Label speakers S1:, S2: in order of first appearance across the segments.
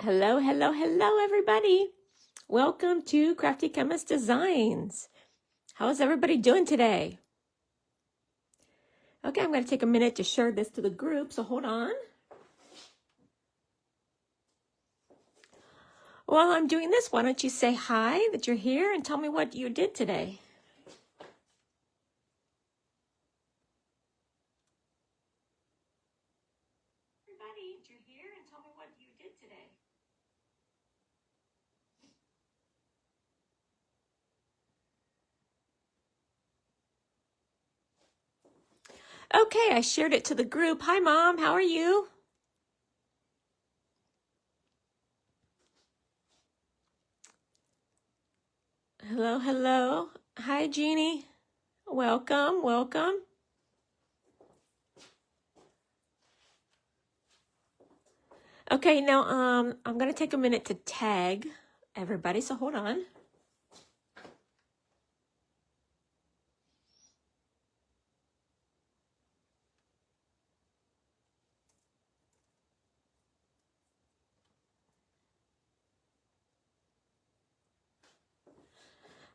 S1: Hello, hello, hello, everybody. Welcome to Crafty Chemist Designs. How is everybody doing today? Okay, I'm going to take a minute to share this to the group, so hold on. While I'm doing this, why don't you say hi, that you're here, and tell me what you did today. Everybody, you're here, and tell me what you did today. Okay, I shared it to the group. Hi, Mom. How are you? Hello, hello. Hi, Jeannie. Welcome, welcome. Okay, now I'm going to take a minute to tag everybody, so hold on.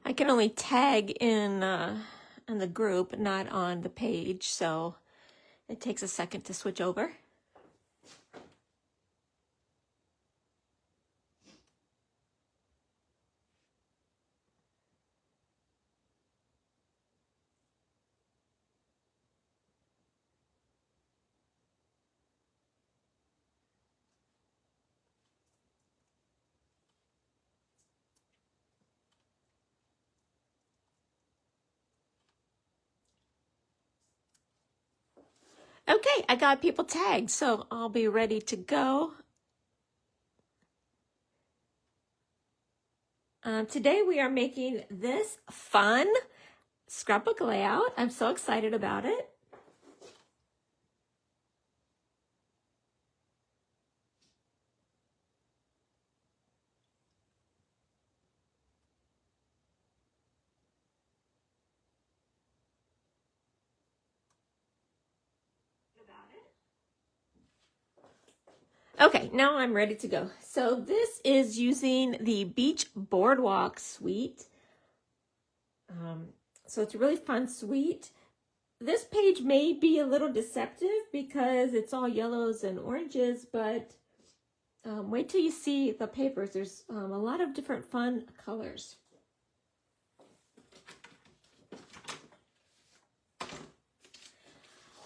S1: I can only tag in the group, not on the page, so it takes a second to switch over. Okay, I got people tagged, so I'll be ready to go. Today we are making this fun scrapbook layout. I'm so excited about it. Okay, now I'm ready to go. So this is using the Beach Boardwalk Suite. So it's a really fun suite. This page may be a little deceptive because it's all yellows and oranges, but wait till you see the papers. There's a lot of different fun colors.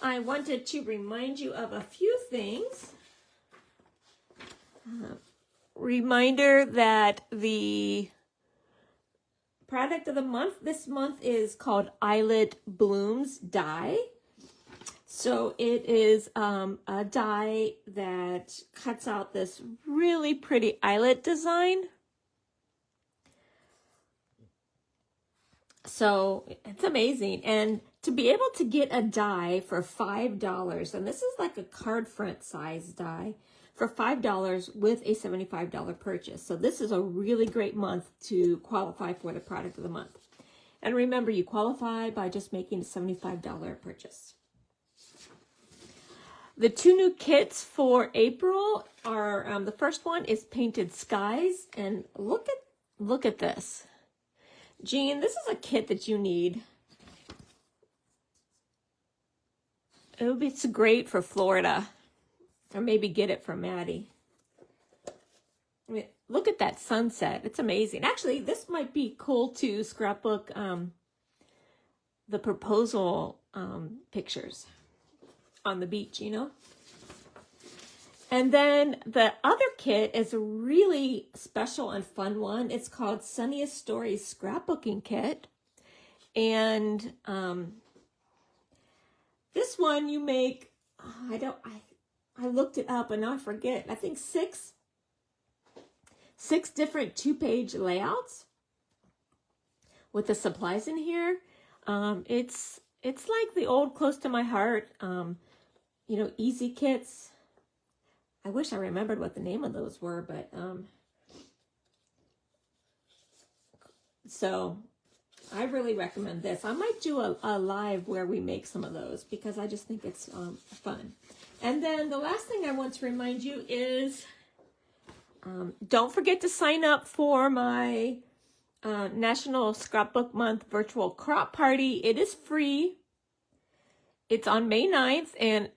S1: I wanted to remind you of a few things. Reminder that the product of the month this month is called Eyelet Blooms Die. So it is a die that cuts out this really pretty eyelet design. So it's amazing. And to be able to get a die for $5, and this is like a card front size die, for $5 with a $75 purchase. So this is a really great month to qualify for the product of the month. And remember, you qualify by just making a $75 purchase. The two new kits for April are, the first one is Painted Skies, and look at this. Jean, this is a kit that you need. It's great for Florida, or maybe get it from Maddie. I mean, look at that sunset. It's amazing. Actually, this might be cool to scrapbook the proposal pictures on the beach, you know? And then the other kit is a really special and fun one. It's called Sunniest Stories Scrapbooking Kit. And this one you make, I looked it up and now I forget. I think six different 2-page layouts with the supplies in here. It's like the old Close to My Heart, you know, easy kits. I wish I remembered what the name of those were, but so I really recommend this. I might do a live where we make some of those because I just think it's fun. And then the last thing I want to remind you is Don't forget to sign up for my National Scrapbook Month virtual crop party. It is free. It's on May 9th, and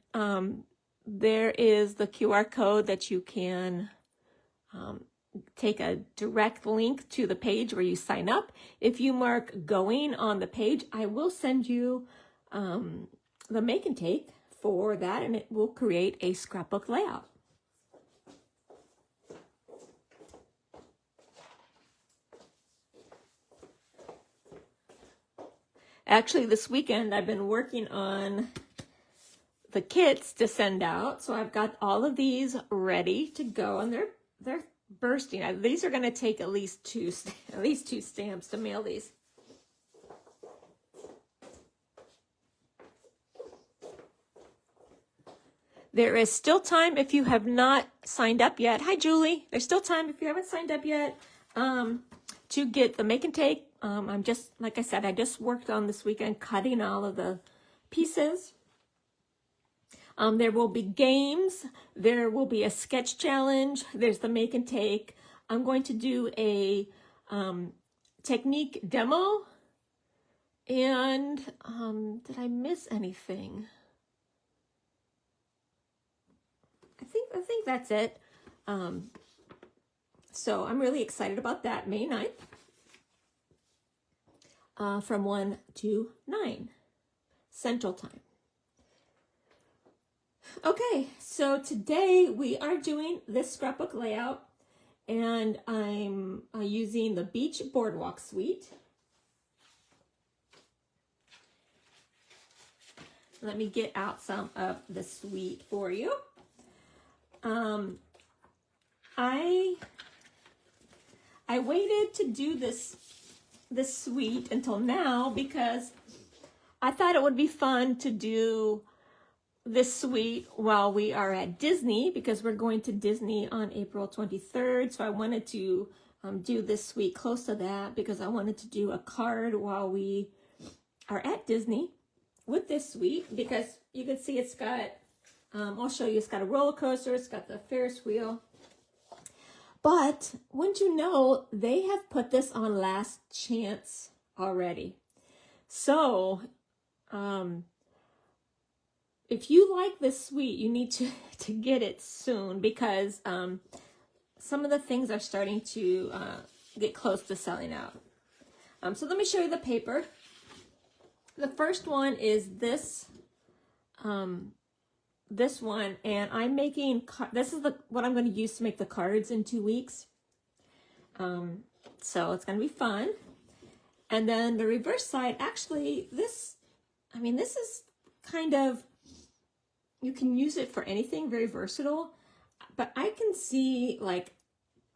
S1: there is the QR code that you can take a direct link to the page where you sign up. If you mark going on the page, I will send you the make and take for that, and it will create a scrapbook layout. Actually, this weekend I've been working on the kits to send out, so I've got all of these ready to go, and they're bursting. These are going to take at least two stamps to mail these. There is still time if you have not signed up yet. Hi, Julie. There's still time if you haven't signed up yet to get the make and take. I'm just, like I said, I just worked on this weekend cutting all of the pieces. There will be games. There will be a sketch challenge. There's the make and take. I'm going to do a technique demo. And did I miss anything? I think that's it. So I'm really excited about that, May 9th. From 1 to 9 Central Time. Okay, so today we are doing this scrapbook layout, and I'm using the Beach Boardwalk Suite. Let me get out some of the suite for you. I waited to do this suite until now because I thought it would be fun to do this suite while we are at Disney, because we're going to Disney on April 23rd. So I wanted to do this suite close to that, because I wanted to do a card while we are at Disney with this suite, because you can see it's got, I'll show you, it's got a roller coaster, it's got the Ferris wheel. But wouldn't you know, they have put this on last chance already. So, if you like this suite, you need to get it soon, because some of the things are starting to get close to selling out. So let me show you the paper. The first one is this one, and I'm making, this is what I'm going to use to make the cards in 2 weeks. So it's going to be fun. And then the reverse side, actually, this is kind of, you can use it for anything, very versatile, but I can see like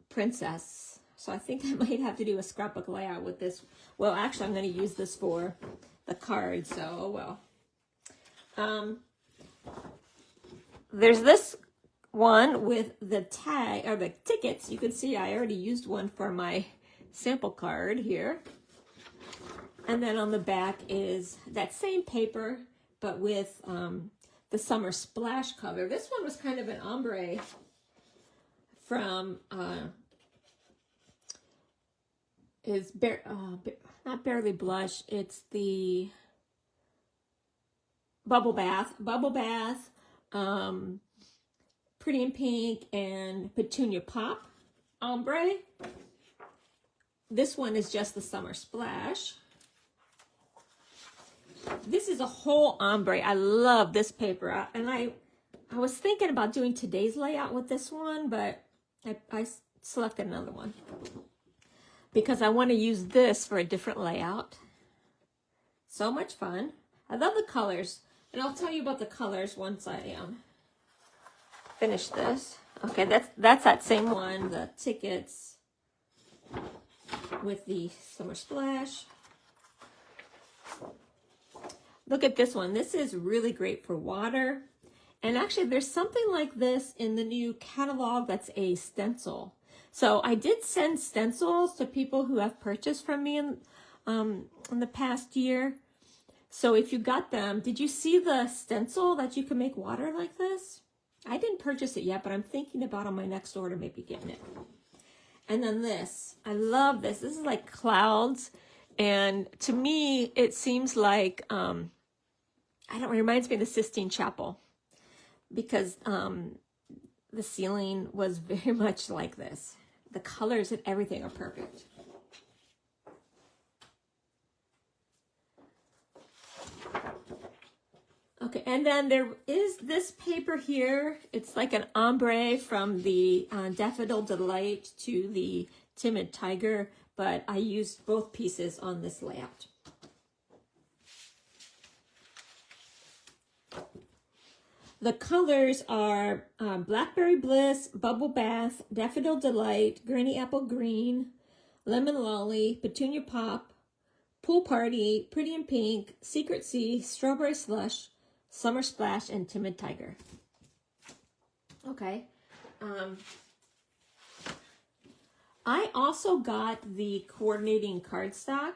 S1: princess. So I think I might have to do a scrapbook layout with this. Well, actually, I'm going to use this for the cards, so oh well. There's this one with the tag, or the tickets. You can see I already used one for my sample card here. And then on the back is that same paper, but with the summer splash color. This one was kind of an ombre from, not Barely Blush, it's the Bubble Bath, Pretty in Pink, and Petunia Pop ombre. This one is just the summer splash. This is a whole ombre. I love this paper, and I was thinking about doing today's layout with this one, but I selected another one because I want to use this for a different layout. So much fun. I love the colors, and I'll tell you about the colors once I finish this. Okay, that's that same one, the tickets with the summer splash. Look at this one. This is really great for water. And actually, there's something like this in the new catalog that's a stencil. So I did send stencils to people who have purchased from me in the past year. So if you got them, did you see the stencil that you can make water like this? I didn't purchase it yet, but I'm thinking about on my next order maybe getting it. And then this, I love this. This is like clouds. And to me, it seems like, I don't know, it reminds me of the Sistine Chapel because the ceiling was very much like this. The colors and everything are perfect. Okay, and then there is this paper here. It's like an ombre from the Daffodil Delight to the Timid Tiger, but I used both pieces on this layout. The colors are Blackberry Bliss, Bubble Bath, Daffodil Delight, Granny Apple Green, Lemon Lolly, Petunia Pop, Pool Party, Pretty in Pink, Secret Sea, Strawberry Slush, Summer Splash, and Timid Tiger. Okay. I also got the coordinating cardstock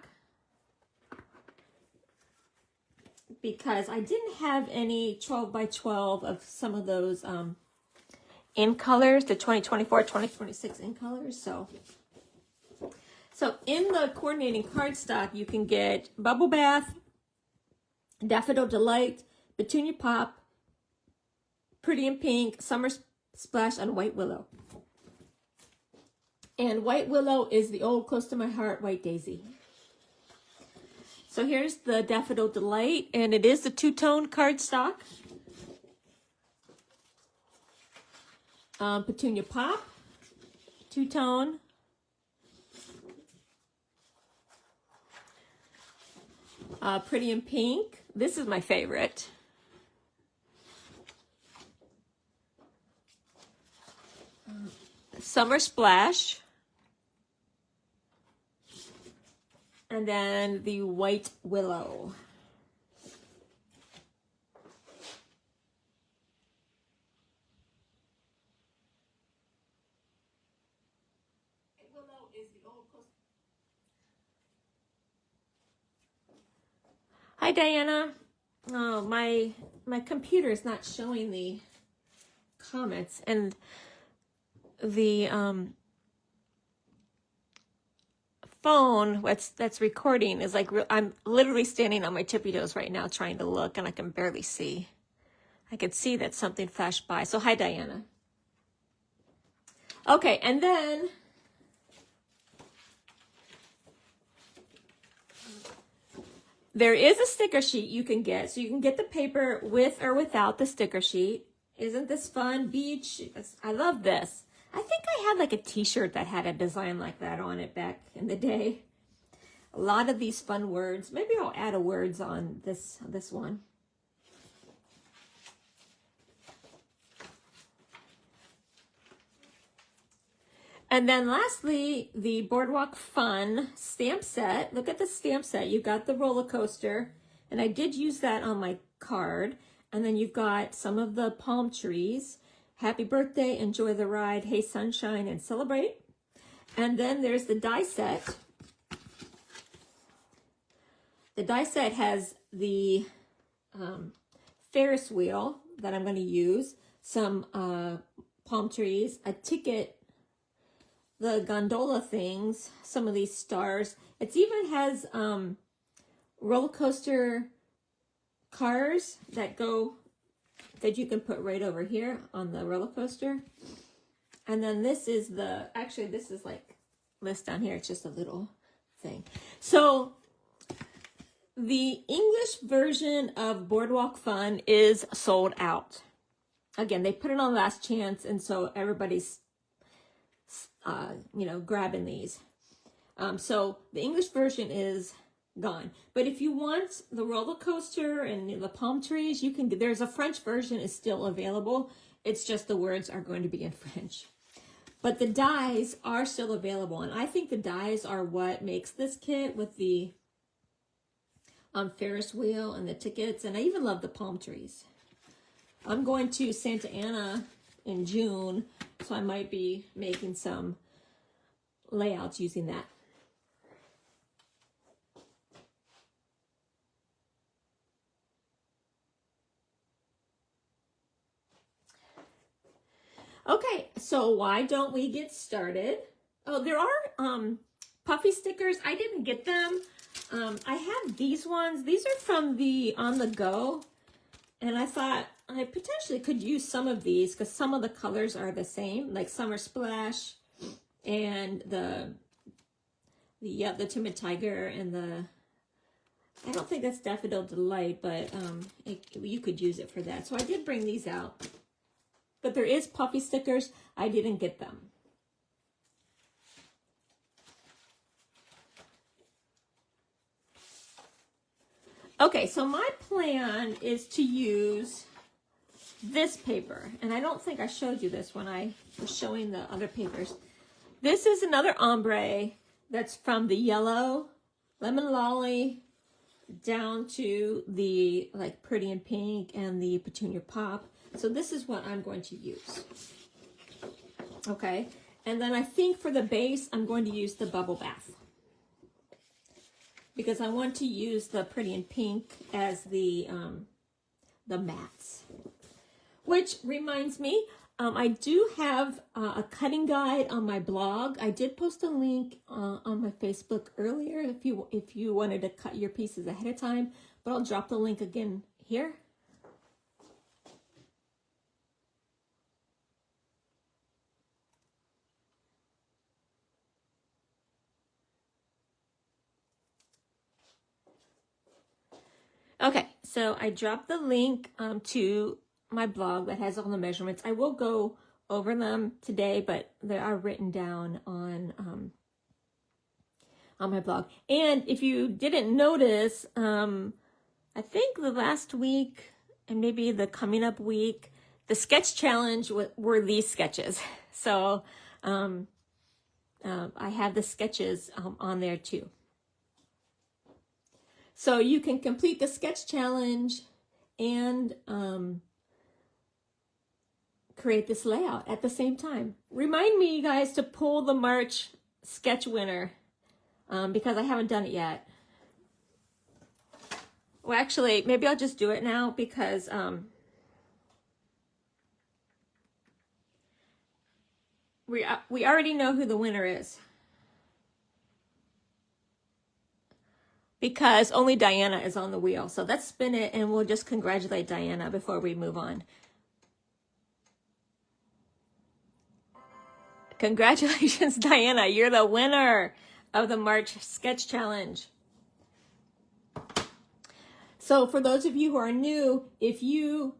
S1: because I didn't have any 12 by 12 of some of those in colors, the 2024, 2026 in colors. So in the coordinating cardstock, you can get Bubble Bath, Daffodil Delight, Petunia Pop, Pretty in Pink, Summer Splash, and White Willow. And White Willow is the old close to my heart White Daisy. So here's the Daffodil Delight, and it is the two-tone cardstock. Petunia Pop, two-tone. Pretty in Pink. This is my favorite. Summer Splash. And then the White Willow. White Willow is the old coast. Hi, Diana. Oh, my computer is not showing the comments, and the phone that's recording is like, I'm literally standing on my tippy toes right now trying to look, and I can barely see. I could see that something flashed by. So hi, Diana. Okay, and then there is a sticker sheet you can get. So you can get the paper with or without the sticker sheet. Isn't this fun? Beach. I love this. I think I had like a t-shirt that had a design like that on it back in the day. A lot of these fun words. Maybe I'll add a words on this one. And then lastly, the Boardwalk Fun stamp set. Look at the stamp set. You've got the roller coaster, and I did use that on my card. And then you've got some of the palm trees. Happy birthday, enjoy the ride, hey sunshine, and celebrate. And then there's the die set. The die set has the Ferris wheel that I'm going to use, some palm trees, a ticket, the gondola things, some of these stars. It even has roller coaster cars that you can put right over here on the roller coaster. And then this is this is like this down here. It's just a little thing. So the English version of Boardwalk Fun is sold out. Again, they put it on last chance, and so everybody's grabbing these. So the English version is gone. But if you want the roller coaster and the palm trees, you can. There's a French version is still available. It's just the words are going to be in French. But the dies are still available, and I think the dies are what makes this kit with the Ferris wheel and the tickets, and I even love the palm trees. I'm going to Santa Ana in June, so I might be making some layouts using that. Okay, so why don't we get started? Oh, there are puffy stickers. I didn't get them. I have these ones. These are from the On the Go. And I thought I potentially could use some of these because some of the colors are the same, like Summer Splash and the Timid Tiger and I don't think that's Daffodil Delight, but you could use it for that. So I did bring these out. But there is puffy stickers. I didn't get them. Okay, so my plan is to use this paper. And I don't think I showed you this when I was showing the other papers. This is another ombre that's from the yellow, Lemon Lolly, down to the like Pretty in Pink and the Petunia Pop. So this is what I'm going to use. Okay, and then I think for the base, I'm going to use the Bubble Bath, because I want to use the Pretty in Pink as the mattes. Which reminds me, I do have a cutting guide on my blog. I did post a link on my Facebook earlier if you wanted to cut your pieces ahead of time, but I'll drop the link again here. Okay, so I dropped the link to my blog that has all the measurements. I will go over them today, but they are written down on my blog. And if you didn't notice, I think the last week and maybe the coming up week, the sketch challenge were these sketches. So I have the sketches on there too. So you can complete the sketch challenge and create this layout at the same time. Remind me, you guys, to pull the March sketch winner because I haven't done it yet. Well, actually, maybe I'll just do it now because we already know who the winner is. Because only Diana is on the wheel. So let's spin it and we'll just congratulate Diana before we move on. Congratulations, Diana. You're the winner of the March Sketch Challenge. So for those of you who are new, if you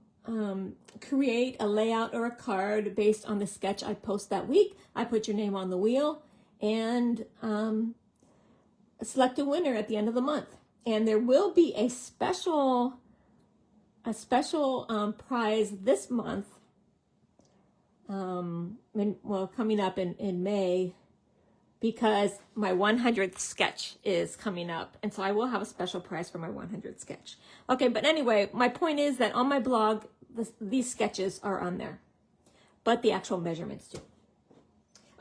S1: create a layout or a card based on the sketch I post that week, I put your name on the wheel and select a winner at the end of the month. And there will be a special prize this month, coming up in May, because my 100th sketch is coming up. And so I will have a special prize for my 100th sketch. Okay, but anyway, my point is that on my blog, these sketches are on there, but the actual measurements too.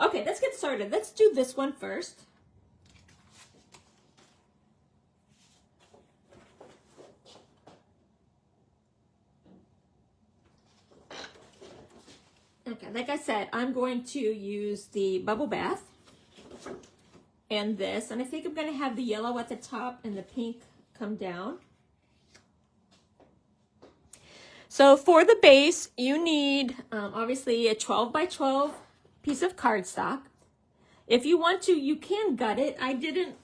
S1: Okay, let's get started. Let's do this one first. Okay, like I said, I'm going to use the Bubble Bath and this, and I think I'm going to have the yellow at the top and the pink come down. So for the base, you need obviously a 12 by 12 piece of cardstock. If you want to, you can gut it. I didn't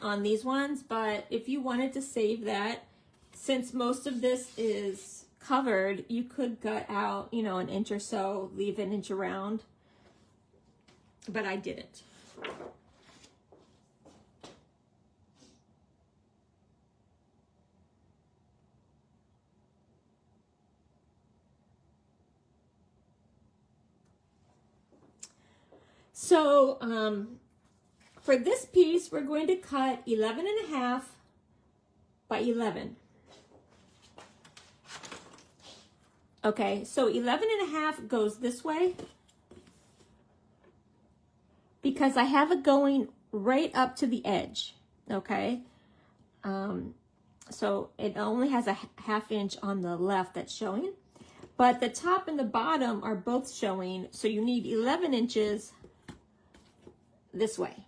S1: on these ones, but if you wanted to save that, since most of this is covered, you could gut out, an inch or so, leave an inch around, but I didn't. So for this piece, we're going to cut 11.5 by 11. Okay, so 11.5 goes this way because I have it going right up to the edge, okay? So it only has a 1/2 inch on the left that's showing, but the top and the bottom are both showing, so you need 11 inches this way,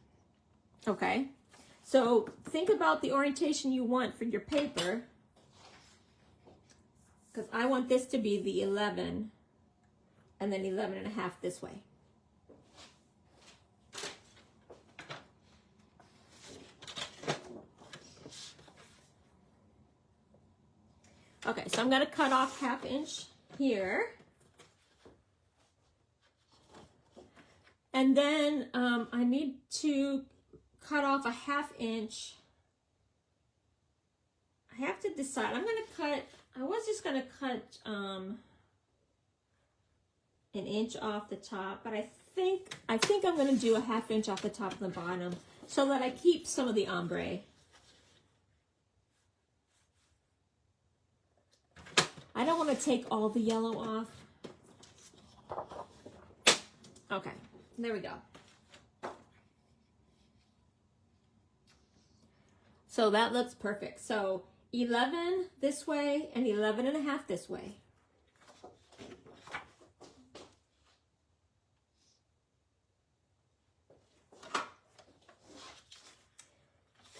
S1: okay? So think about the orientation you want for your paper, because I want this to be the 11 and then 11 and a half this way. Okay, so I'm going to cut off 1/2 inch here. And then I need to cut off a 1/2 inch. I have to decide. I'm going to cut, I was just going to cut an inch off the top, but I think I'm going to do a 1/2 inch off the top and the bottom so that I keep some of the ombre. I don't want to take all the yellow off. Okay, there we go. So that looks perfect. So 11 this way and 11 and a half this way.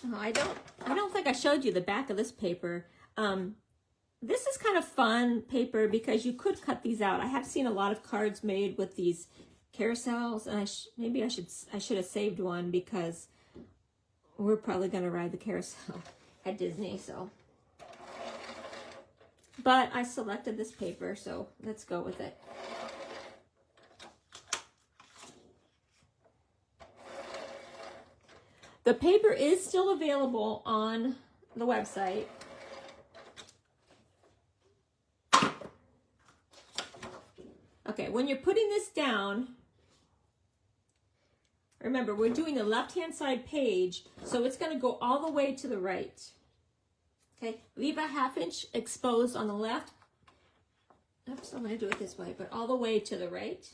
S1: Oh, I don't think I showed you the back of this paper. This is kind of fun paper because you could cut these out. I have seen a lot of cards made with these carousels, and maybe I should have saved one because we're probably going to ride the carousel at Disney. So, but I selected this paper, so let's go with it. The paper is still available on the website. Okay, when you're putting this down, remember we're doing the left-hand side page, so it's going to go all the way to the right. Okay, leave a 1/2 inch exposed on the left. Oops, I'm going to do it this way, but all the way to the right.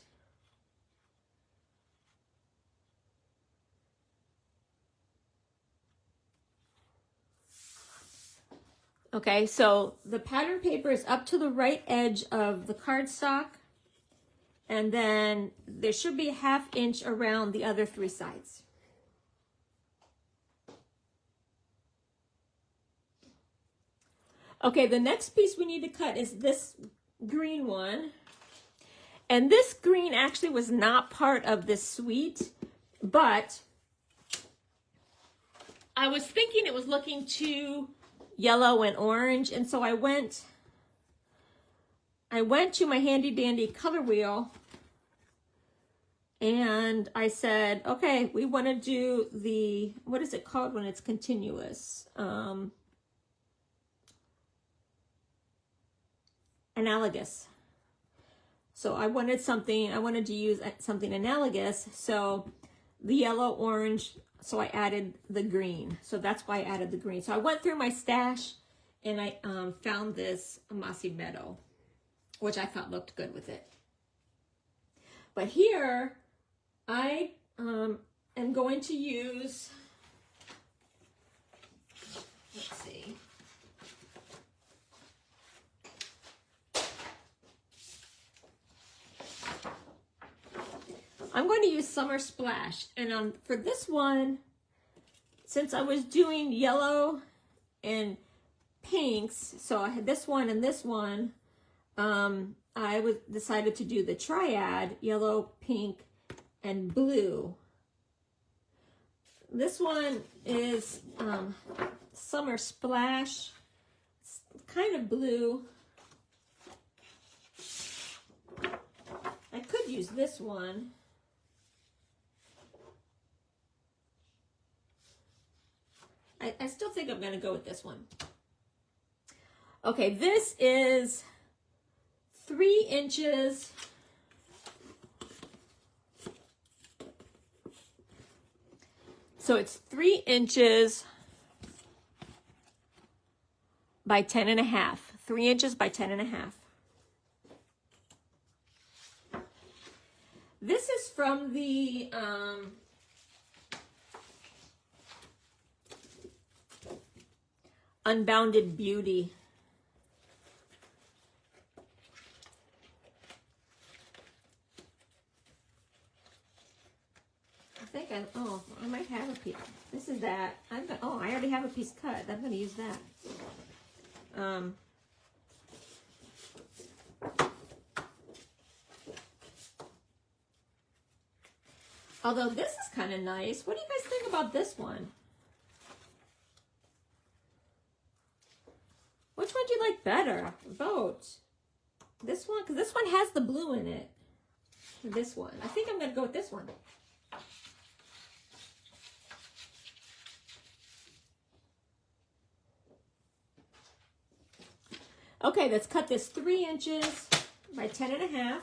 S1: Okay, so the pattern paper is up to the right edge of the cardstock. And then there should be a 1/2 inch around the other 3 sides. Okay, the next piece we need to cut is this green one. And this green actually was not part of this suite, but I was thinking it was looking too yellow and orange, and so I went to my handy dandy color wheel and I said, okay, we want to do the, what is it called when it's continuous? Analogous. So I wanted to use something analogous. So the yellow, orange, so I added the green. So that's why I added the green. So I went through my stash and I found this mossy meadow, which I thought looked good with it. But here, I am going to use, let's see. I'm going to use Summer Splash. And for this one, since I was doing yellow and pinks, so I had this one and this one, I decided to do the triad, yellow, pink, and blue. This one is Summer Splash. It's kind of blue. I could use this one. I still think I'm going to go with this one. Okay, this is 3 inches. So it's 3 inches by 10 and a half. 3 inches by 10 and a half. This is from the Unbounded Beauty. think I might have a piece. This is that. I already have a piece cut. I'm going to use that. Although this is kind of nice. What do you guys think about this one? Which one do you like better? Vote. This one, because this one has the blue in it. This one. I think I'm going to go with this one. Okay, let's cut this 3 inches by 10.5.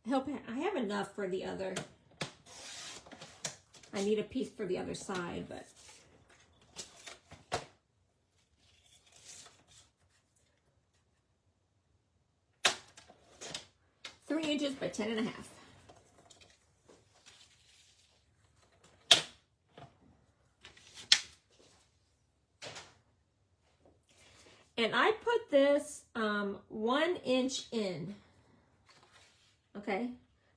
S1: I have enough for the other. I need a piece for the other side, but. Three inches by 10.5. And I put this 1 inch in. Okay,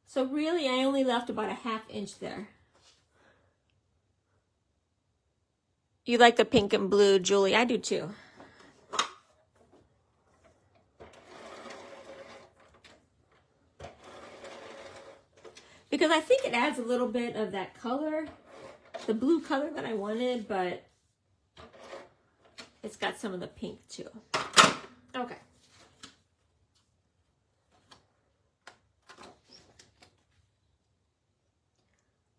S1: so really I only left about a 1/2 inch there. You like the pink and blue, Julie? I do too. Because I think it adds a little bit of that color, the blue color that I wanted, but it's got some of the pink too. Okay.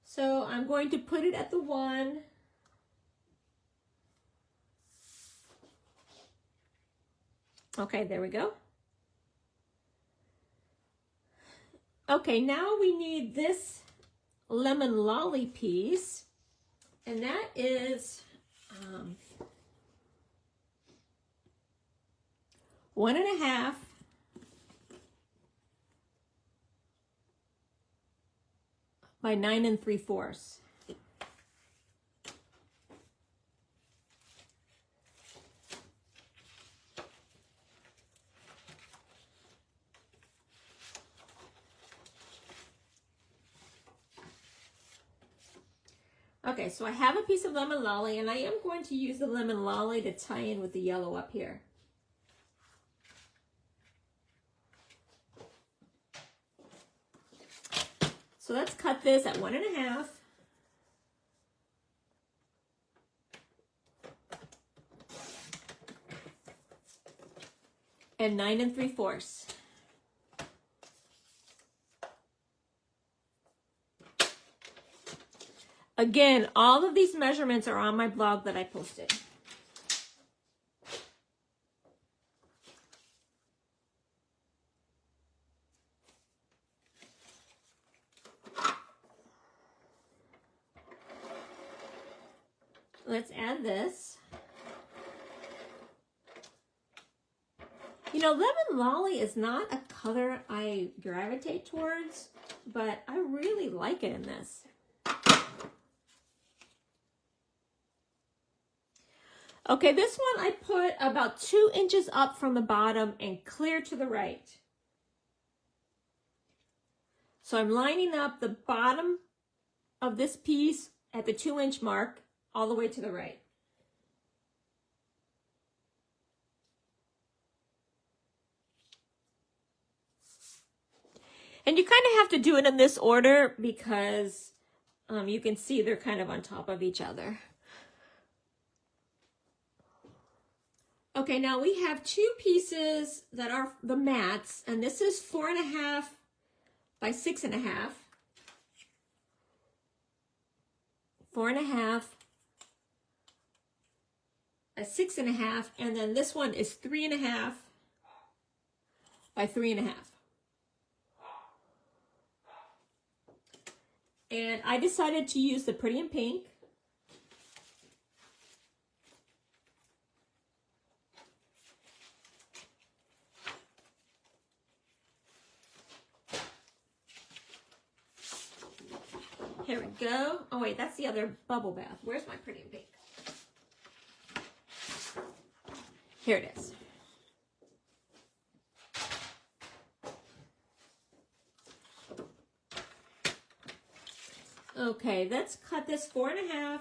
S1: So I'm going to put it at the 1. Okay, there we go. Okay, now we need this lemon lolly piece, and that is 1.5 by 9 3/4. Okay, so I have a piece of lemon lolly, and I am going to use the lemon lolly to tie in with the yellow up here. So let's cut this at 1.5. And 9 3/4. Again, all of these measurements are on my blog that I posted. Let's add this. You know, lemon lolly is not a color I gravitate towards, but I really like it in this. Okay, this one I put about 2 inches up from the bottom and clear to the right. So I'm lining up the bottom of this piece at the 2 inch mark all the way to the right. And you kind of have to do it in this order because you can see they're kind of on top of each other. Okay, now we have 2 pieces that are the mats, and this is 4.5 by 6.5. 4.5 by 6.5, and then this one is 3.5 by 3.5. And I decided to use the Pretty in Pink. Here we go. Oh wait, that's the other bubble bath. Where's my Pretty in Pink? Here it is. Okay, let's cut this 4.5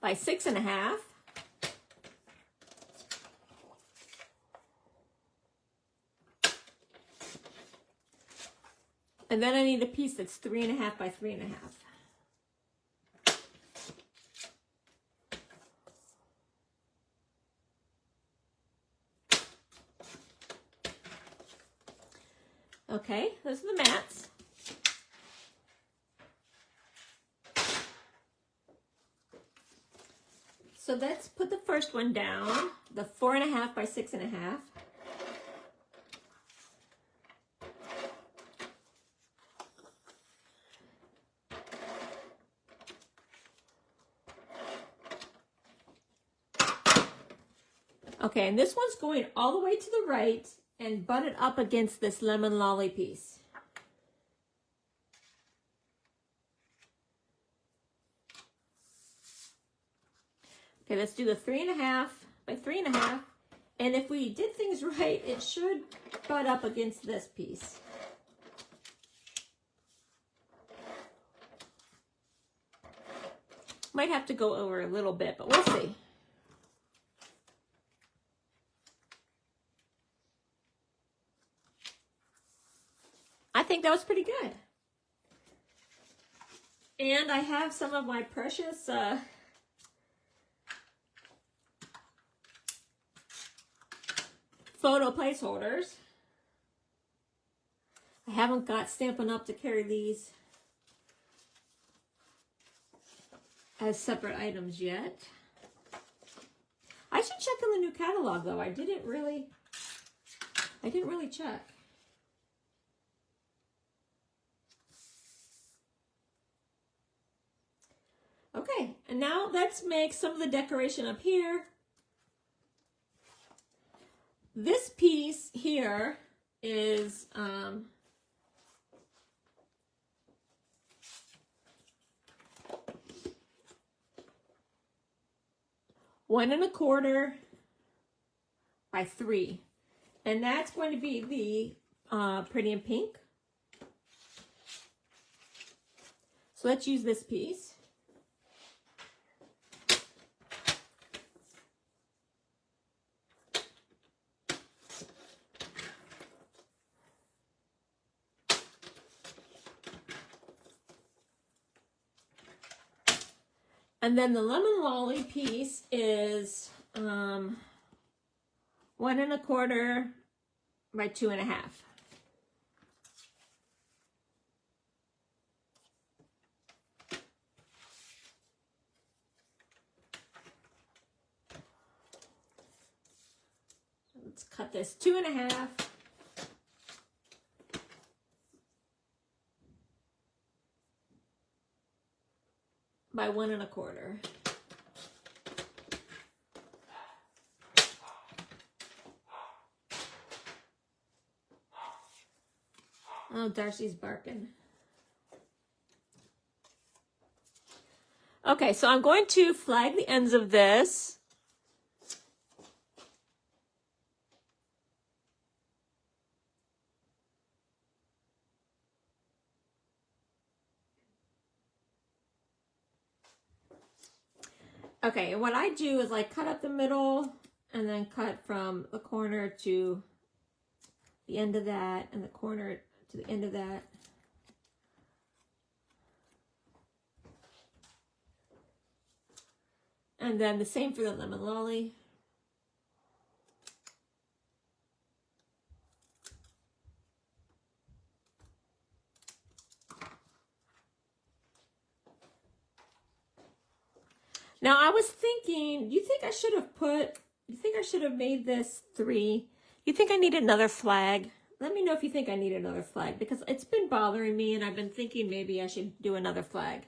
S1: by 6.5. And then I need a piece that's 3.5 by 3.5. Okay, those are the mats. So let's put the first one down, the 4.5 by 6.5. Okay, and this one's going all the way to the right and butted up against this lemon lolly piece. Okay, let's do the 3.5 by 3.5. And if we did things right, it should butt up against this piece. Might have to go over a little bit, but we'll see. I think that was pretty good. And I have some of my precious photo placeholders. I haven't got Stampin' Up to carry these as separate items yet. I should check in the new catalog though. I didn't really check. Okay, and now let's make some of the decoration up here. This piece here is 1 1/4 by 3, and that's going to be the Pretty in Pink. So let's use this piece. And then the lemon lolly piece is 1 1/4 by 2.5. Let's cut this 2.5. By 1 1/4. Oh, Darcy's barking. Okay, so I'm going to flag the ends of this. Okay, and what I do is I cut up the middle and then cut from the corner to the end of that and the corner to the end of that. And then the same for the lemon lolly. Now I was thinking, you think I should have made this 3? You think I need another flag? Let me know if you think I need another flag, because it's been bothering me and I've been thinking maybe I should do another flag.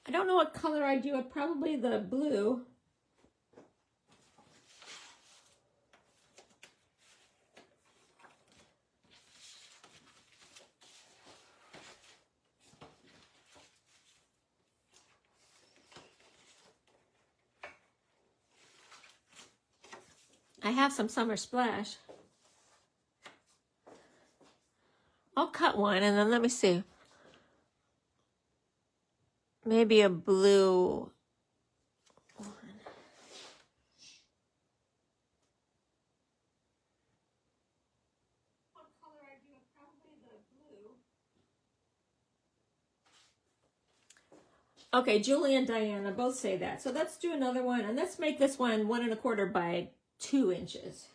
S1: I don't know what color I do. Probably the blue. I have some Summer Splash. I'll cut one and then let me see. Maybe a blue one. What color I do? Probably the blue. Okay, Julie and Diana both say that. So let's do another one, and let's make this one 1 1/4 by 2 inches.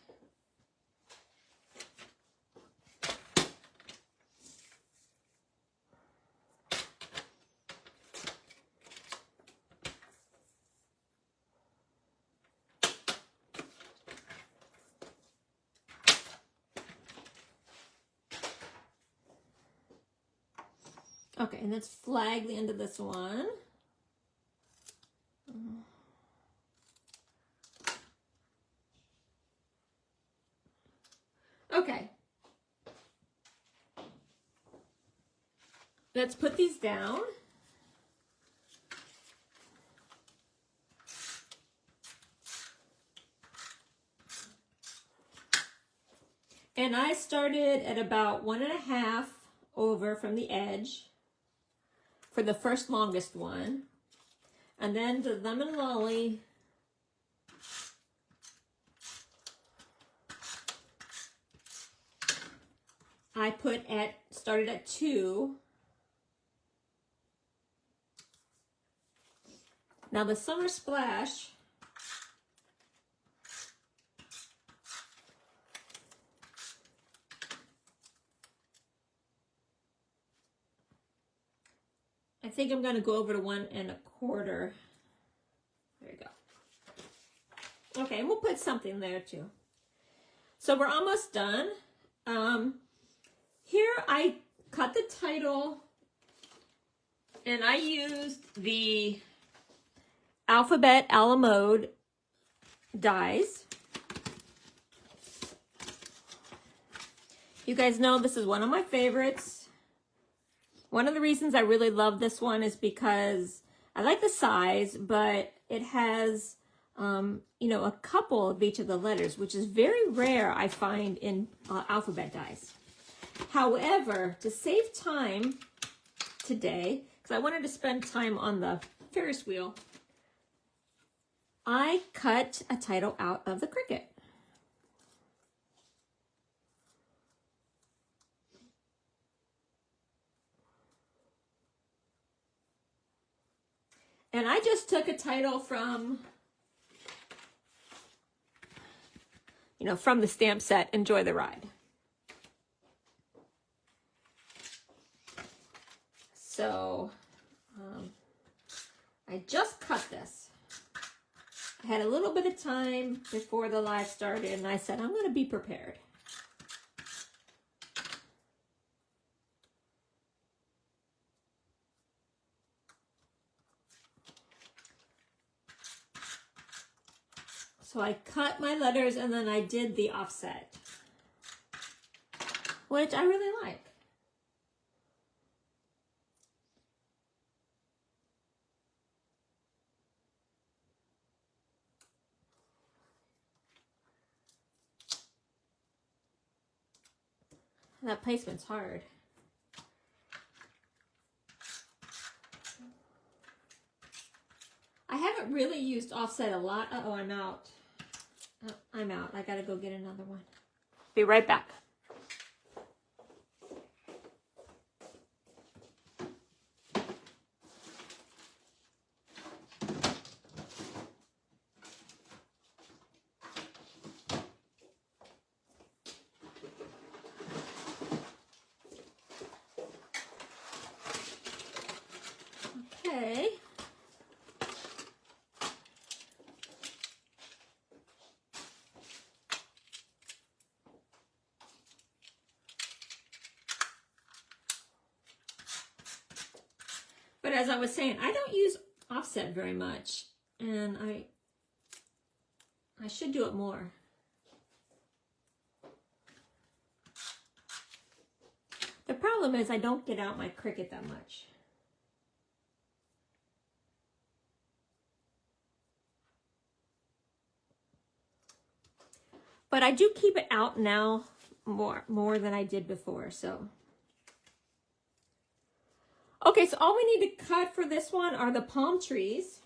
S1: Okay, and let's flag the end of this one. Okay. Let's put these down. And I started at about 1 1/2 over from the edge for the first longest one. And then the lemon lolly I started at 2. Now the Summer Splash, I think I'm going to go over to 1 1/4. There you go. Okay, and we'll put something there too. So we're almost done. Here I cut the title and I used the Alphabet a la Mode dies. You guys know this is one of my favorites. One of the reasons I really love this one is because I like the size, but it has, you know, a couple of each of the letters, which is very rare, I find, in alphabet dies. However, to save time today, because I wanted to spend time on the Ferris wheel, I cut a title out of the Cricut. And I just took a title from, you know, from the stamp set, Enjoy the Ride. So, I just cut this. I had a little bit of time before the live started, and I said, I'm going to be prepared. So I cut my letters and then I did the offset, which I really like. That placement's hard. I haven't really used offset a lot. Uh-oh, I'm out. I'm out. I gotta go get another one. Be right back. Okay. But as I was saying, I don't use offset very much, and I should do it more. The problem is I don't get out my Cricut that much. But I do keep it out now more than I did before, so. Okay, so all we need to cut for this one are the palm trees.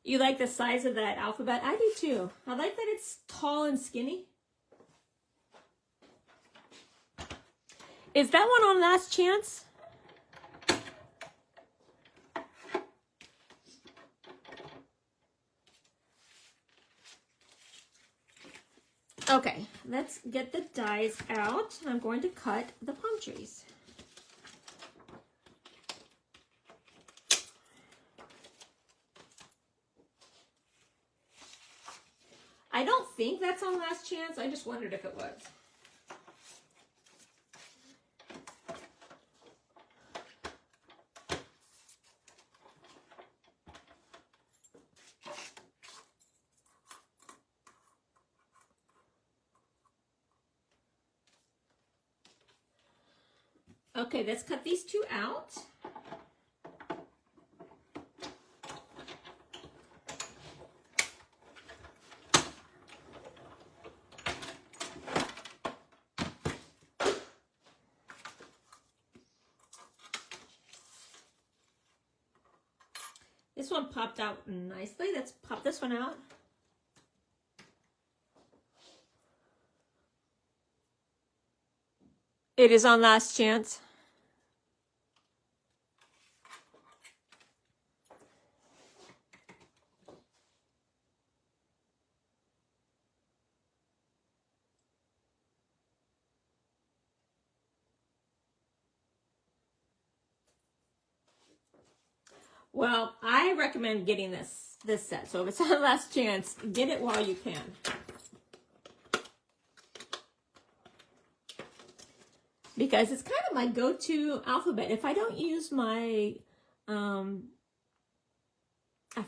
S1: You like the size of that alphabet? I do too. I like that it's tall and skinny. Is that one on Last Chance? Okay, let's get the dies out. I'm going to cut the palm trees. I don't think that's on Last Chance. I just wondered if it was. Okay, let's cut these two out. This one popped out nicely. Let's pop this one out. It is on Last Chance. Well, I recommend getting this set. So if it's on Last Chance, get it while you can. Because it's kind of my go-to alphabet. If I don't use my, I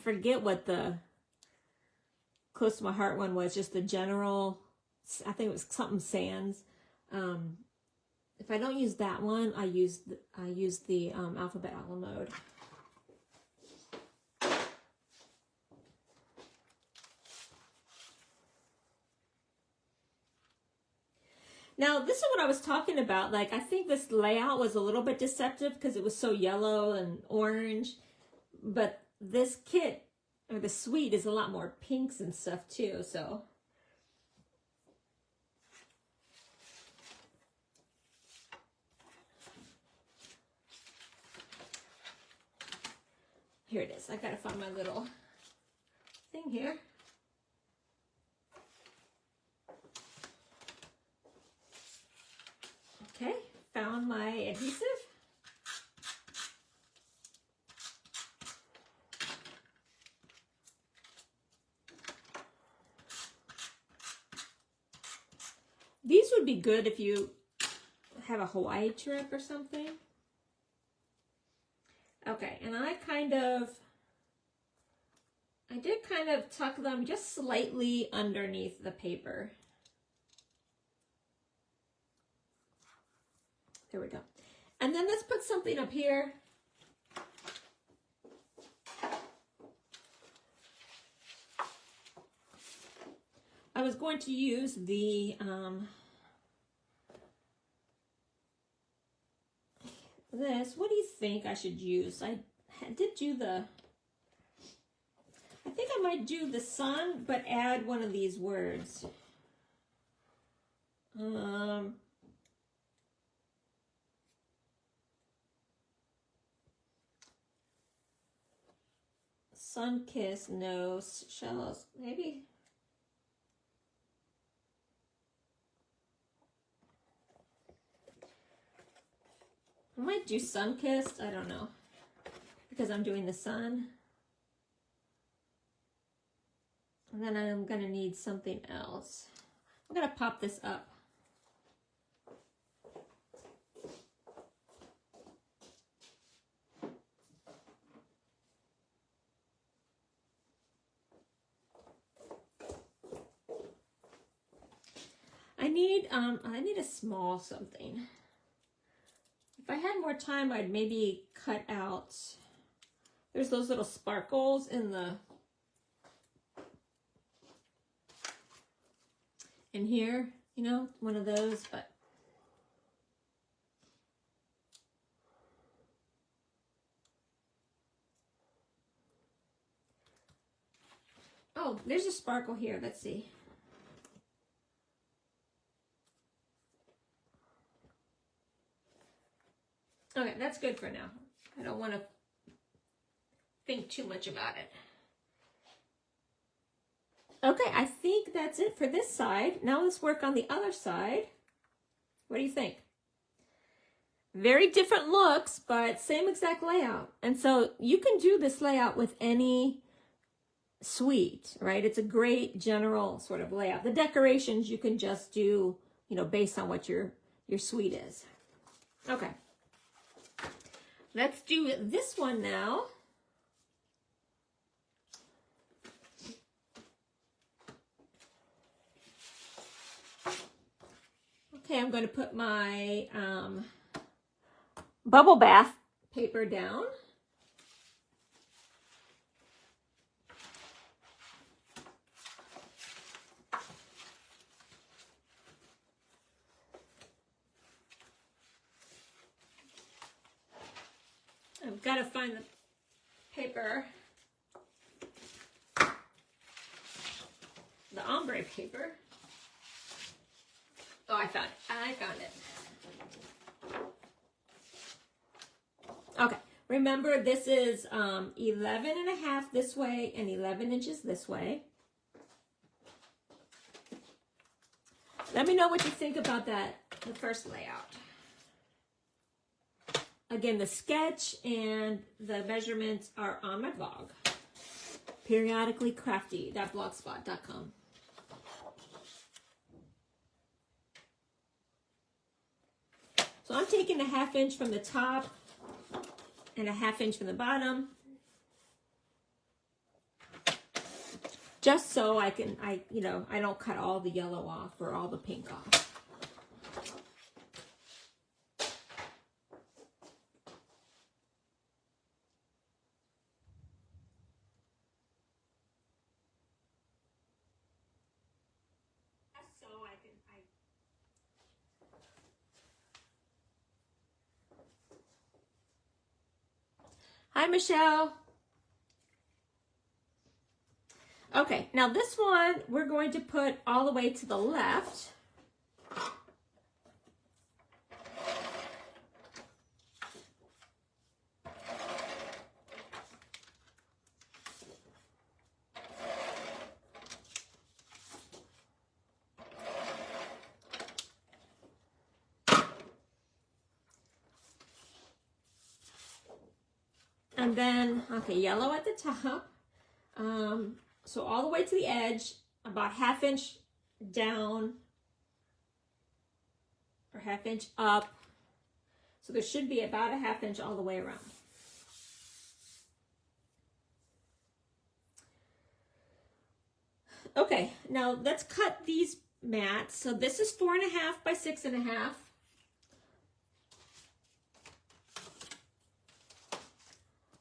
S1: forget what the close to my heart one was, just the general, I think it was something Sans. If I don't use that one, I use the alphabet a la mode. Now, this is what I was talking about. Like, I think this layout was a little bit deceptive because it was so yellow and orange. But this kit, or the suite, is a lot more pinks and stuff too, so. Here it is. I gotta find my little thing here. Okay, found my adhesive. These would be good if you have a Hawaii trip or something. Okay, and I did kind of tuck them just slightly underneath the paper. There we go. And then let's put something up here. I was going to use the this. What do you think I should use? I did do the, I think I might do the sun, but add one of these words. Sun kiss, no, shells, maybe. I might do sun kissed, I don't know, because I'm doing the sun. And then I'm gonna need something else. I'm gonna pop this up. need a small something. If I had more time, I'd maybe cut out, there's those little sparkles in here, you know, one of those, but oh, there's a sparkle here. Let's see. Okay, that's good for now. I don't want to think too much about it. Okay, I think that's it for this side. Now let's work on the other side. What do you think? Very different looks, but same exact layout. And so you can do this layout with any suite, right? It's a great general sort of layout. The decorations you can just do, you know, based on what your suite is. Okay. Let's do this one now. Okay, I'm going to put my bubble bath paper down. I've got to find the paper, the ombre paper. Oh, I found it. Okay, remember this is 11.5 this way and 11 inches this way. Let me know what you think about that, the first layout. Again, the sketch and the measurements are on my blog, periodicallycrafty.blogspot.com. So I'm taking a 1/2 inch from the top and a 1/2 inch from the bottom, just so I don't cut all the yellow off or all the pink off. Hi, Michelle. Okay, now this one we're going to put all the way to the left. And then, okay, yellow at the top. So all the way to the edge, about 1/2 inch down or 1/2 inch up. So there should be about a 1/2 inch all the way around. Okay, now let's cut these mats. So this is 4.5 by 6.5.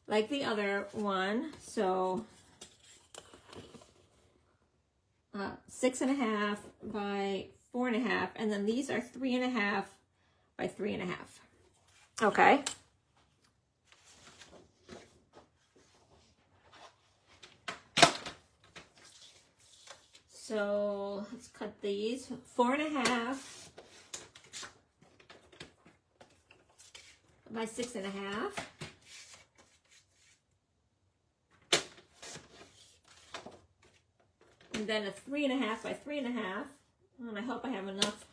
S1: Like the other one, so 6.5 by 4.5, and then these are 3.5 by 3.5. Okay. So let's cut these 4.5 by 6.5. And then a 3.5 by 3.5. And I hope I have enough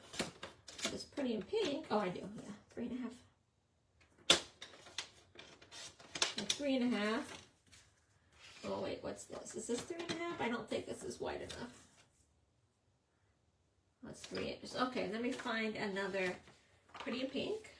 S1: of this pretty in pink. Oh, I do. Yeah, 3.5. And 3.5. Oh, wait, what's this? Is this 3.5? I don't think this is wide enough. That's 3 inches. Okay, let me find another pretty in pink.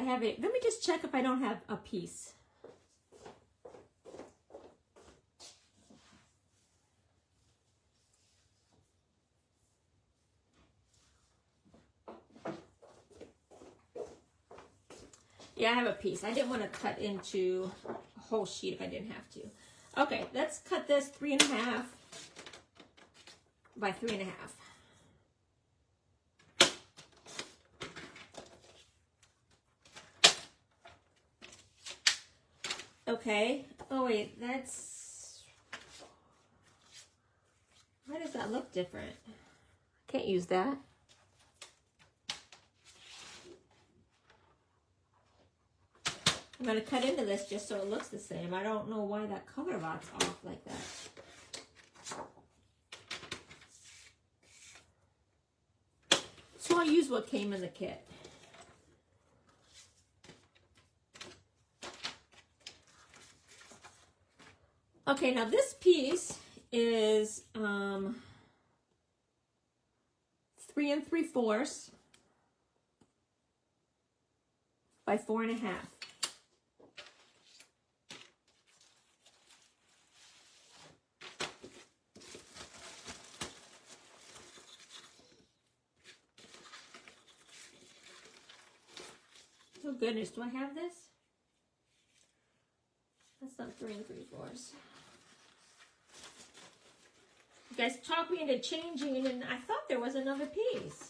S1: I have it. Let me just check if I don't have a piece. Yeah, I have a piece. I didn't want to cut into a whole sheet if I didn't have to. Okay, let's cut this 3.5 by 3.5. Okay. Oh wait, that's... Why does that look different? Can't use that. I'm going to cut into this just so it looks the same. I don't know why that color lock's off like that. So I'll use what came in the kit. Okay, now this piece is 3 3/4 by 4.5. Oh goodness, do I have this? That's not 3 3/4. You guys talked me into changing, and I thought there was another piece.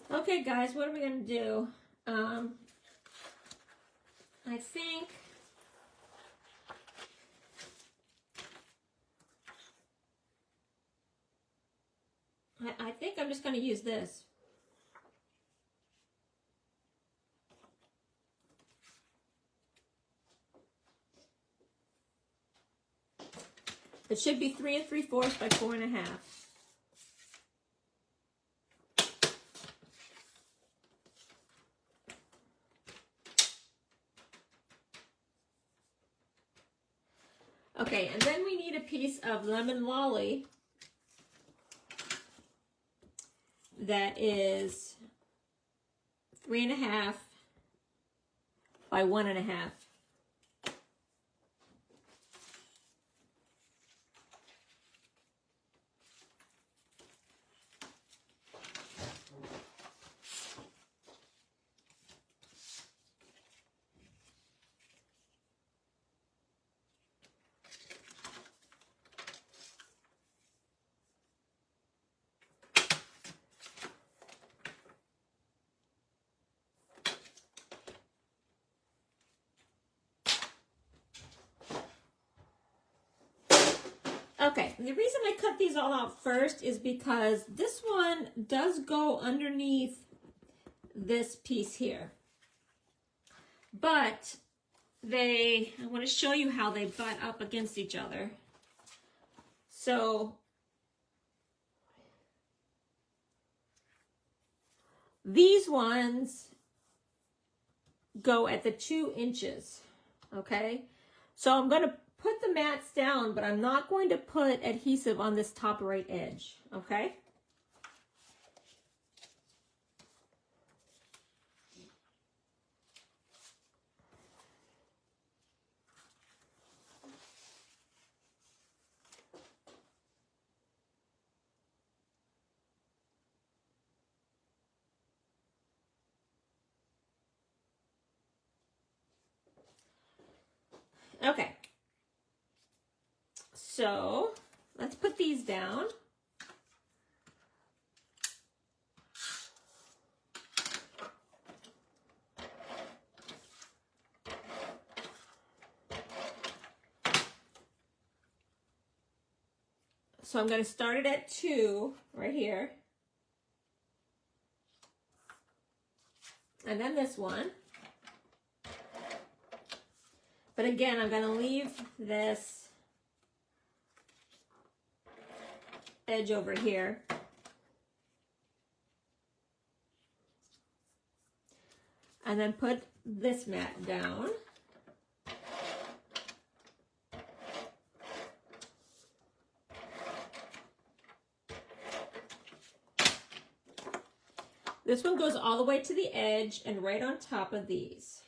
S1: Okay, guys, what are we going to do? I think I'm just going to use this. It should be 3 3/4 by 4.5. Okay, and then we need a piece of lemon lolly that is 3.5 by 1.5. Okay, the reason I cut these all out first is because this one does go underneath this piece here. But I want to show you how they butt up against each other. So these ones go at the 2 inches, okay? So I'm going to put the mats down, but I'm not going to put adhesive on this top right edge, okay? Okay. So let's put these down. So I'm going to start it at 2 right here. And then this one. But again, I'm going to leave this edge over here. And then put this mat down. This one goes all the way to the edge and right on top of these.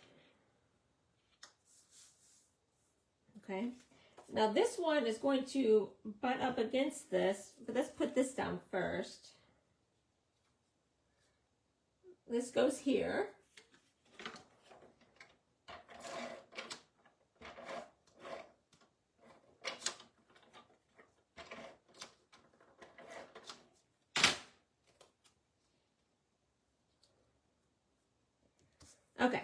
S1: Okay. Now this one is going to butt up against this, but let's put this down first. This goes here. Okay,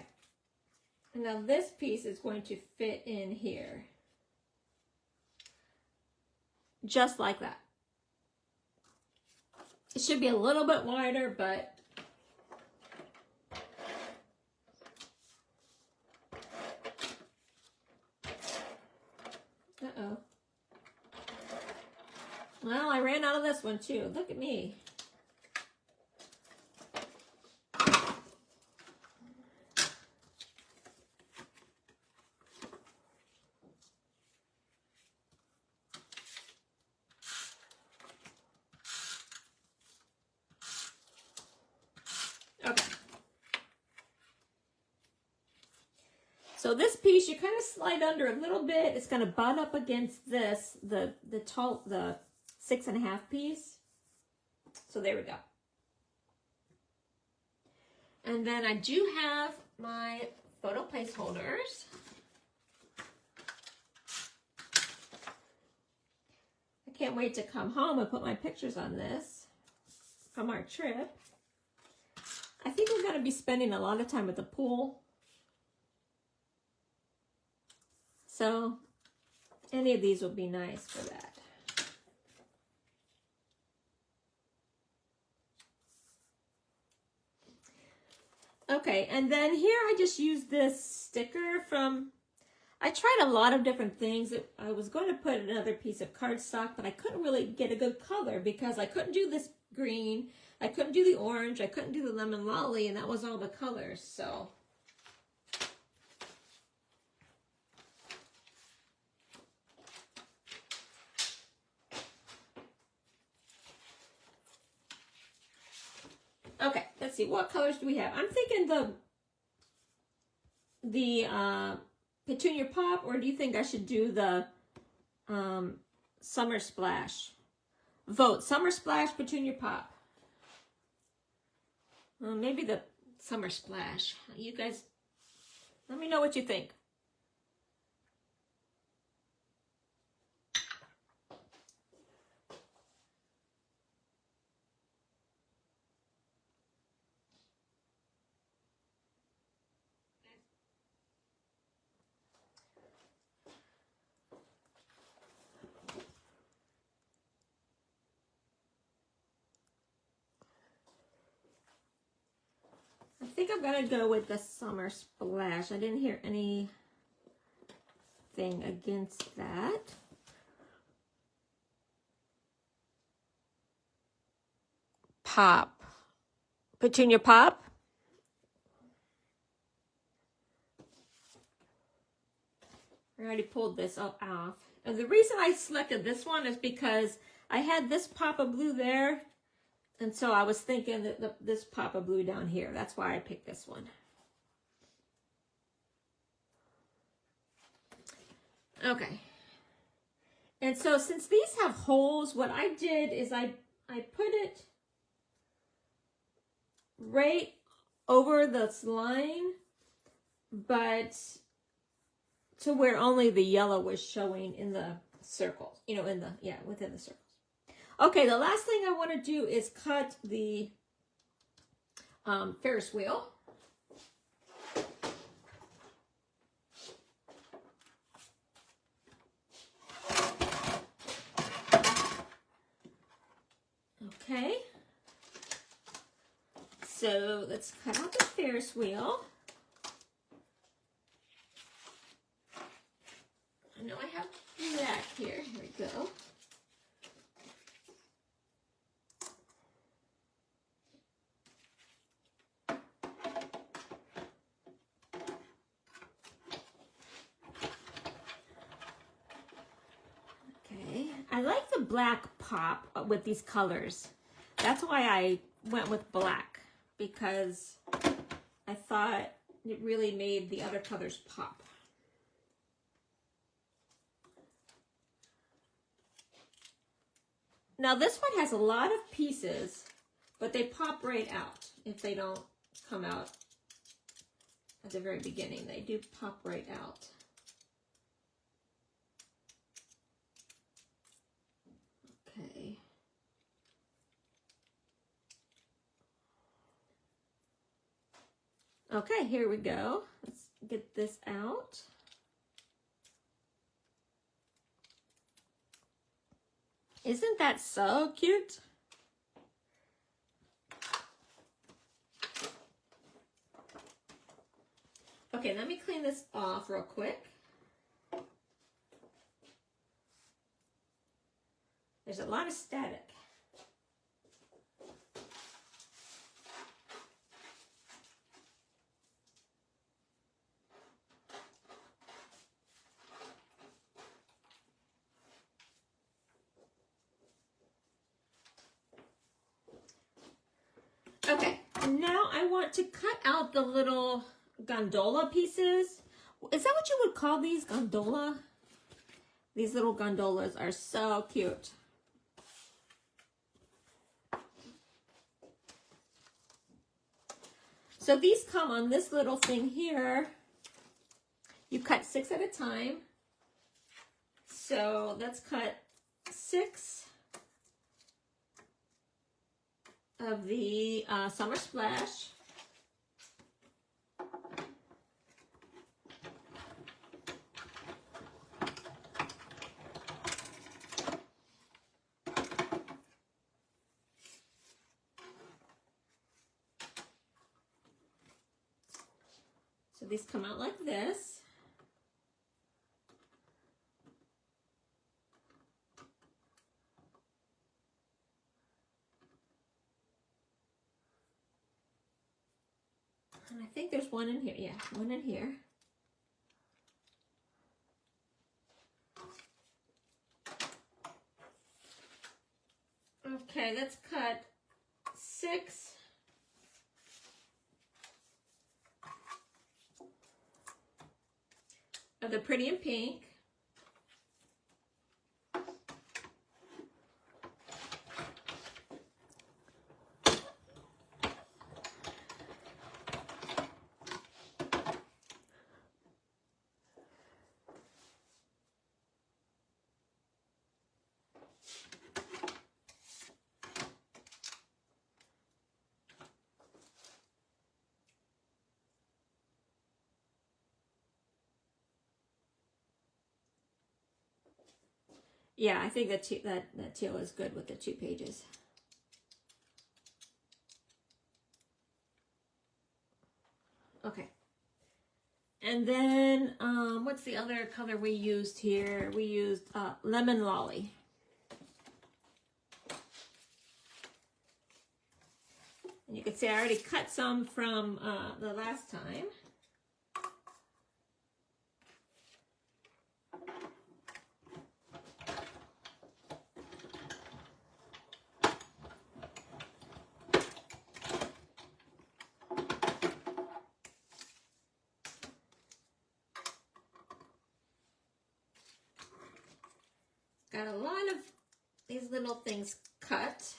S1: and now this piece is going to fit in here. Just like that. It should be a little bit wider, but uh-oh. Well, I ran out of this one too. Look at me. So this piece, you kind of slide under a little bit. It's going to butt up against this, the 6.5 piece. So there we go. And then I do have my photo placeholders. I can't wait to come home and put my pictures on this from our trip. I think we're going to be spending a lot of time at the pool. So any of these will be nice for that. Okay, and then here I just used this sticker from, I tried a lot of different things. I was going to put another piece of cardstock, but I couldn't really get a good color because I couldn't do this green, I couldn't do the orange, I couldn't do the lemon lolly, and that was all the colors, so. Okay, let's see, what colors do we have? I'm thinking the Petunia Pop, or do you think I should do the Summer Splash? Vote, Summer Splash, Petunia Pop. Well, maybe the Summer Splash. You guys, let me know what you think. I think I'm going to go with the Summer Splash. I didn't hear anything against that. Pop. Petunia Pop. I already pulled this off. And the reason I selected this one is because I had this pop of blue there. And so I was thinking that this pop of blue down here. That's why I picked this one. Okay. And so since these have holes, what I did is I put it right over this line, but to where only the yellow was showing in the circles, you know, within the circles. Okay, the last thing I want to do is cut the Ferris wheel. Okay. So let's cut out the Ferris wheel. I know I have black here. Here we go. Okay, I like the black pop with these colors. That's why I went with black, because I thought it really made the other colors pop. Now this one has a lot of pieces, but they pop right out if they don't come out at the very beginning. They do pop right out. Okay. Okay, here we go. Let's get this out. Isn't that so cute? Okay, let me clean this off real quick. There's a lot of static. Okay, now I want to cut out the little gondola pieces. Is that what you would call these, gondola? These little gondolas are so cute. So these come on this little thing here. You cut 6 at a time. So let's cut 6 of the Summer Splash. So these come out like this. And I think there's one in here. Yeah, one in here. Okay, let's cut 6 of the Pretty in Pink. Yeah, I think that teal is good with the 2 pages. Okay. And then, what's the other color we used here? We used Lemon Lolly. And you can see I already cut some from the last time. Got a lot of these little things cut.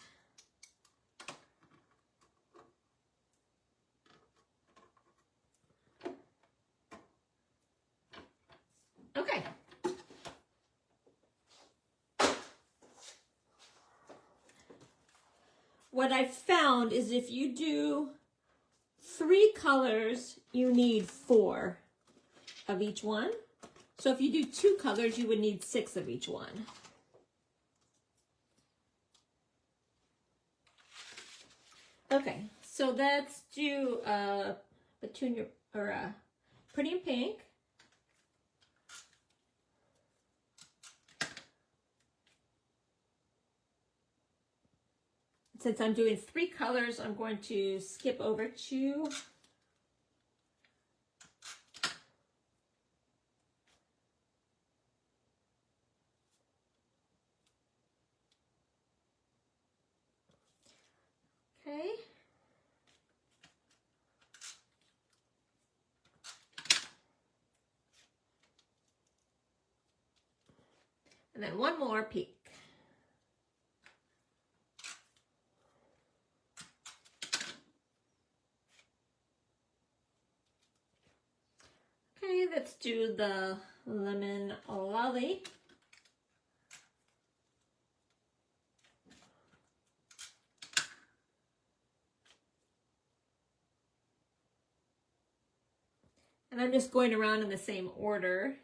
S1: Okay. What I found is if you do 3 colors, you need 4 of each one. So if you do 2 colors, you would need 6 of each one. Okay, So let's do Petunia or Pretty in Pink. Since I'm doing 3 colors, I'm going to skip over 2. Okay. And then 1 more peak. Okay, let's do the lemon lolly. And I'm just going around in the same order.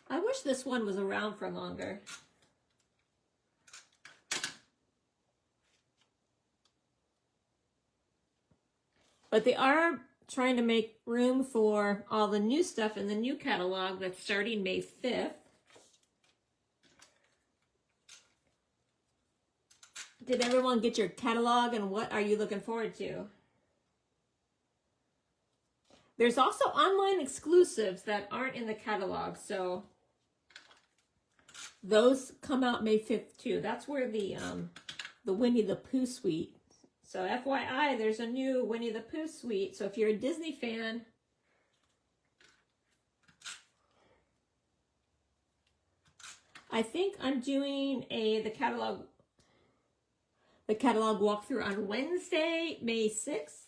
S1: I wish this one was around for longer. But they are trying to make room for all the new stuff in the new catalog that's starting May 5th. Did everyone get your catalog, and what are you looking forward to? There's also online exclusives that aren't in the catalog, so those come out May 5th too. That's where the Winnie the Pooh suite. So FYI, there's a new Winnie the Pooh suite. So if you're a Disney fan, I think I'm doing the catalog walkthrough on Wednesday, May 6th.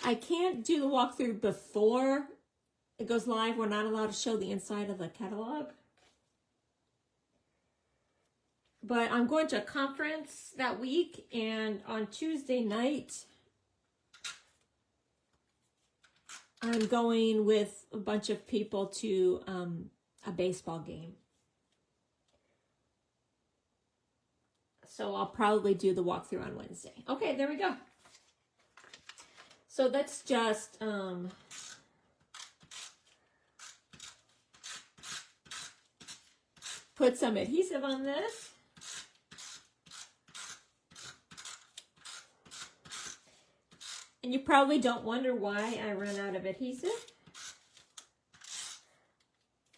S1: I can't do the walkthrough before it goes live. We're not allowed to show the inside of the catalog. But I'm going to a conference that week, and on Tuesday night, I'm going with a bunch of people to a baseball game. So I'll probably do the walkthrough on Wednesday. Okay, there we go. So let's just put some adhesive on this. And you probably don't wonder why I ran out of adhesive.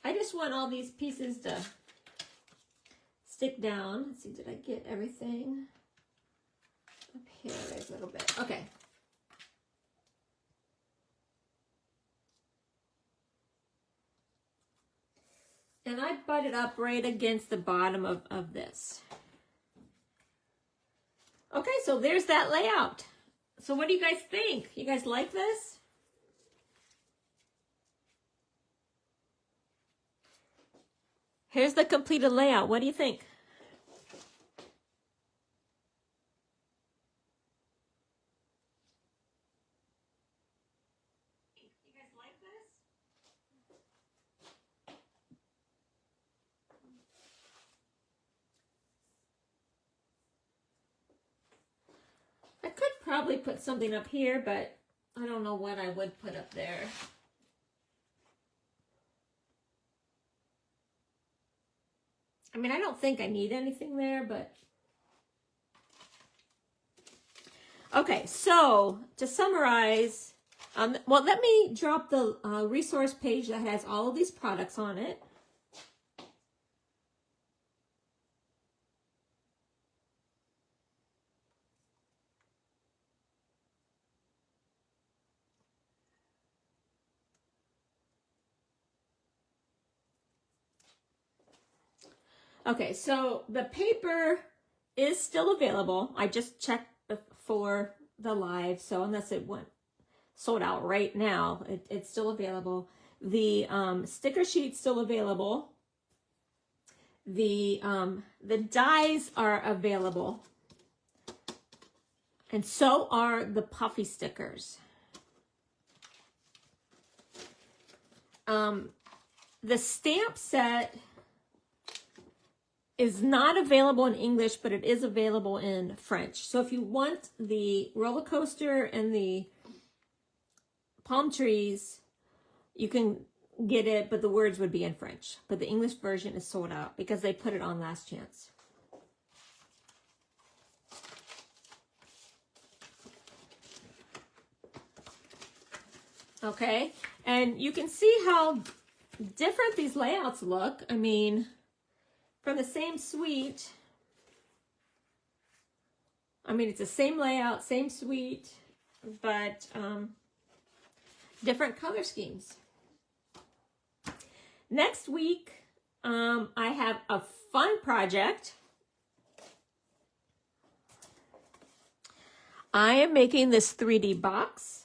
S1: I just want all these pieces to stick down. Let's see, did I get everything? Up here, there's a little bit. Okay. And I butted up right against the bottom of this. Okay, so there's that layout. So what do you guys think? You guys like this? Here's the completed layout. What do you think? You guys like this? I could probably put something up here, but I don't know what I would put up there. I mean, I don't think I need anything there, but... Okay, so to summarize, well, let me drop the resource page that has all of these products on it. Okay, so the paper is still available. I just checked for the live, so unless it went sold out right now, it's still available. The sticker sheet's still available. The dies are available, and so are the puffy stickers. The stamp set is not available in English, but it is available in French. So if you want the roller coaster and the palm trees, you can get it, but the words would be in French. But the English version is sold out because they put it on last chance. Okay, and you can see how different these layouts look. I mean, from the same suite, I mean, it's the same layout, same suite, but different color schemes. Next week, I have a fun project. I am making this 3D box.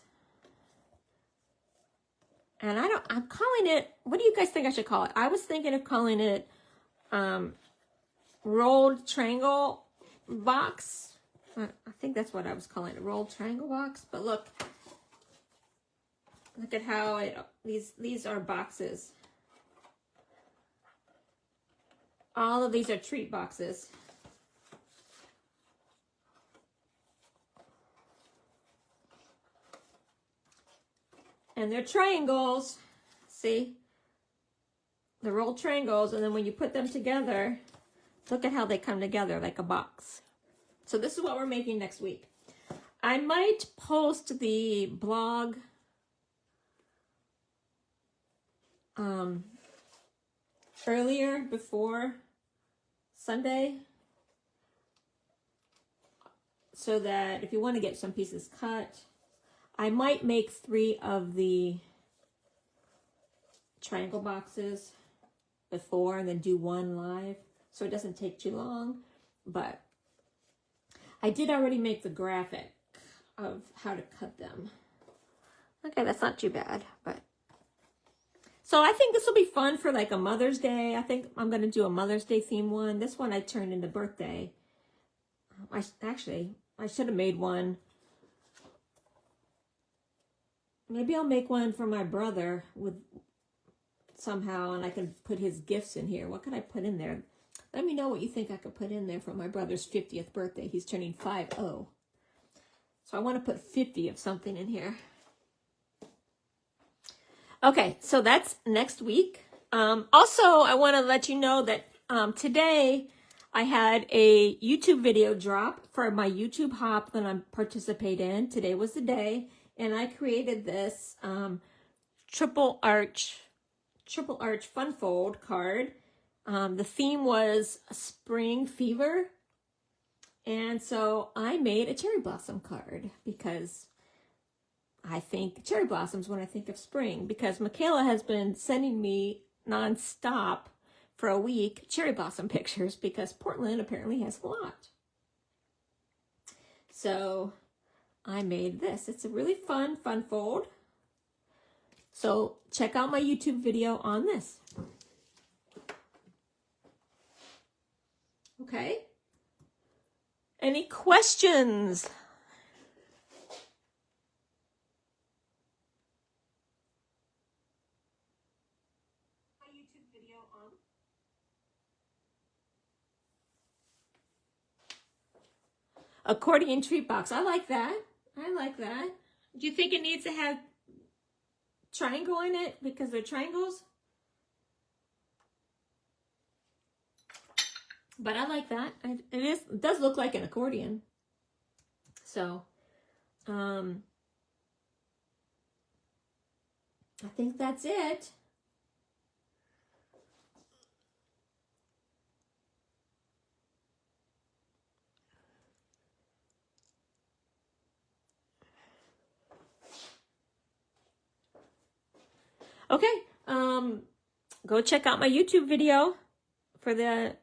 S1: And I'm calling it, what do you guys think I should call it? I was thinking of calling it rolled triangle box. I think that's what I was calling it, rolled triangle box. But look at how these are boxes. All of these are treat boxes. And they're triangles, see? They're rolled triangles, and then when you put them together, look at how they come together like a box. So this is what we're making next week. I might post the blog earlier, before Sunday, so that if you want to get some pieces cut, I might make 3 of the triangle boxes before and then do 1 live, so it doesn't take too long. But I did already make the graphic of how to cut them. Okay, that's not too bad. But so I think this will be fun for like a Mother's Day. I think I'm going to do a Mother's Day theme one. This one I turned into birthday. I should have made one. Maybe I'll make one for my brother with somehow, and I can put his gifts in here. What can I put in there? Let me know what you think I could put in there for my brother's 50th birthday. He's turning 50. So I want to put 50 of something in here. Okay, so that's next week. Also, I want to let you know that today I had a YouTube video drop for my YouTube hop that I'm participating in. Today was the day. And I created this triple arch fun fold card. The theme was spring fever. And so I made a cherry blossom card because I think cherry blossoms when I think of spring, because Michaela has been sending me nonstop for a week cherry blossom pictures because Portland apparently has a lot. So I made this. It's a really fun fold. So check out my YouTube video on this. Okay. Any questions? My YouTube video on. Accordion treat box. I like that. I like that. Do you think it needs to have triangle in it because they're triangles? But I like that. It does look like an accordion. So, I think that's it. Okay, go check out my YouTube video for the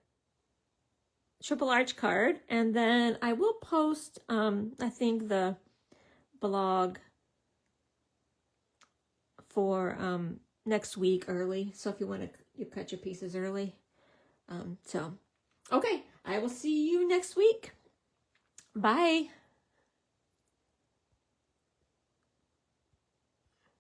S1: triple arch card, and then I will post, I think, the blog for next week early. So if you want to cut your pieces early. So, okay, I will see you next week. Bye.